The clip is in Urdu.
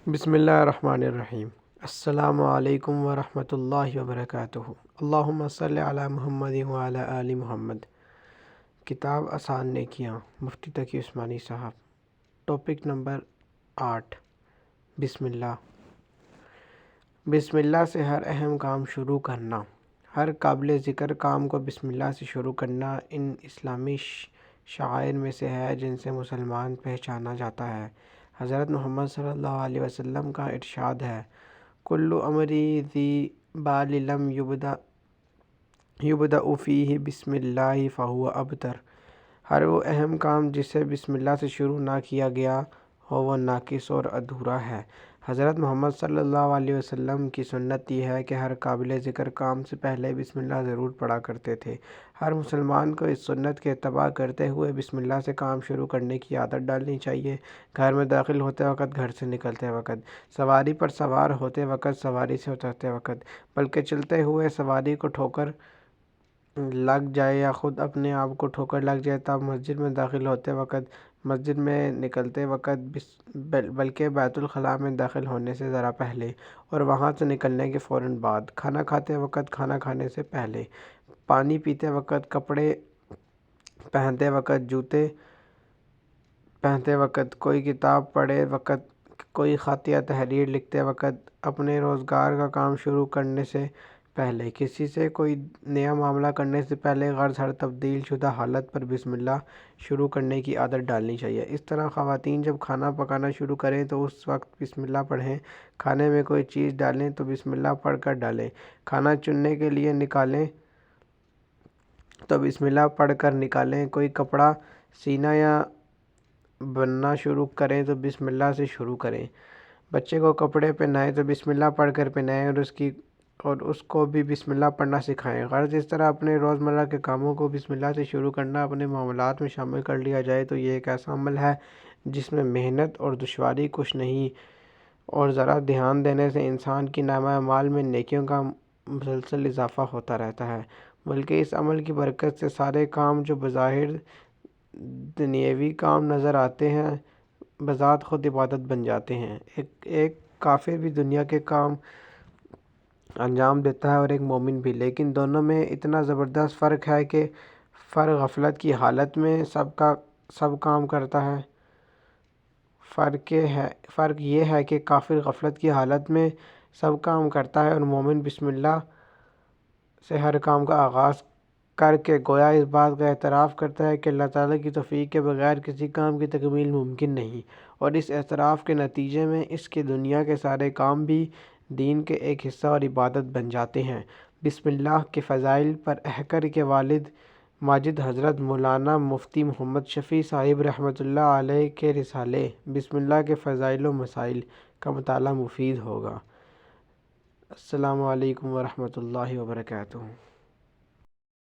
بسم اللہ الرحمن الرحیم۔ السلام علیکم ورحمۃ اللہ وبرکاتہ۔ اللہم صلی علی محمد وعلی آل محمد۔ کتاب آسان نیکیاں، مفتی تقی عثمانی صاحب۔ ٹاپک نمبر 8، بسم اللہ۔ بسم اللہ سے ہر اہم کام شروع کرنا۔ ہر قابل ذکر کام کو بسم اللہ سے شروع کرنا ان اسلامی شعائر میں سے ہے جن سے مسلمان پہچانا جاتا ہے۔ حضرت محمد صلی اللہ علیہ وسلم کا ارشاد ہے، کل امری ذی بال لم یبدأ فیہ بسم اللہ فہو ابتر۔ ہر وہ اہم کام جسے بسم اللہ سے شروع نہ کیا گیا ہو وہ ناقص اور ادھورا ہے۔ حضرت محمد صلی اللہ علیہ وسلم کی سنت یہ ہے کہ ہر قابل ذکر کام سے پہلے بسم اللہ ضرور پڑھا کرتے تھے۔ ہر مسلمان کو اس سنت کے اتباع کرتے ہوئے بسم اللہ سے کام شروع کرنے کی عادت ڈالنی چاہیے۔ گھر میں داخل ہوتے وقت، گھر سے نکلتے وقت، سواری پر سوار ہوتے وقت، سواری سے اترتے وقت، بلکہ چلتے ہوئے سواری کو ٹھوکر لگ جائے یا خود اپنے آپ کو ٹھوکر لگ جائے تب مسجد میں داخل ہوتے وقت، مسجد میں نکلتے وقت، بلکہ بیت الخلاء میں داخل ہونے سے ذرا پہلے اور وہاں سے نکلنے کے فوراً بعد، کھانا کھاتے وقت، کھانا کھانے سے پہلے، پانی پیتے وقت، کپڑے پہنتے وقت، جوتے پہنتے وقت، کوئی کتاب پڑھتے وقت، کوئی خط یا تحریر لکھتے وقت، اپنے روزگار کا کام شروع کرنے سے پہلے، کسی سے کوئی نیا معاملہ کرنے سے پہلے، غرض ہر تبدیل شدہ حالت پر بسم اللہ شروع کرنے کی عادت ڈالنی چاہیے۔ اس طرح خواتین جب کھانا پکانا شروع کریں تو اس وقت بسم اللہ پڑھیں، کھانے میں کوئی چیز ڈالیں تو بسم اللہ پڑھ کر ڈالیں، کھانا چننے کے لیے نکالیں تو بسم اللہ پڑھ کر نکالیں، کوئی کپڑا سینا یا بننا شروع کریں تو بسم اللہ سے شروع کریں، بچے کو کپڑے پہنائیں تو بسم اللہ پڑھ کر پہنائیں اور اس کو بھی بسم اللہ پڑھنا سکھائیں۔ غرض اس طرح اپنے روزمرہ کے کاموں کو بسم اللہ سے شروع کرنا اپنے معاملات میں شامل کر لیا جائے تو یہ ایک ایسا عمل ہے جس میں محنت اور دشواری کچھ نہیں، اور ذرا دھیان دینے سے انسان کی نامہ اعمال میں نیکیوں کا مسلسل اضافہ ہوتا رہتا ہے، بلکہ اس عمل کی برکت سے سارے کام جو بظاہر دنیاوی کام نظر آتے ہیں بذات خود عبادت بن جاتے ہیں۔ ایک کافر بھی دنیا کے کام انجام دیتا ہے اور ایک مومن بھی، لیکن دونوں میں اتنا زبردست فرق ہے کہ فرد غفلت کی حالت میں سب کام کرتا ہے۔ فرق یہ ہے کہ کافر غفلت کی حالت میں سب کام کرتا ہے اور مومن بسم اللہ سے ہر کام کا آغاز کر کے گویا اس بات کا اعتراف کرتا ہے کہ اللہ تعالیٰ کی توفیق کے بغیر کسی کام کی تکمیل ممکن نہیں، اور اس اعتراف کے نتیجے میں اس کے دنیا کے سارے کام بھی دین کے ایک حصہ اور عبادت بن جاتے ہیں۔ بسم اللہ کے فضائل پر احکر کے والد ماجد حضرت مولانا مفتی محمد شفیع صاحب رحمۃ اللہ علیہ کے رسالے بسم اللہ کے فضائل و مسائل کا مطالعہ مفید ہوگا۔ السلام علیکم ورحمۃ اللہ وبرکاتہ۔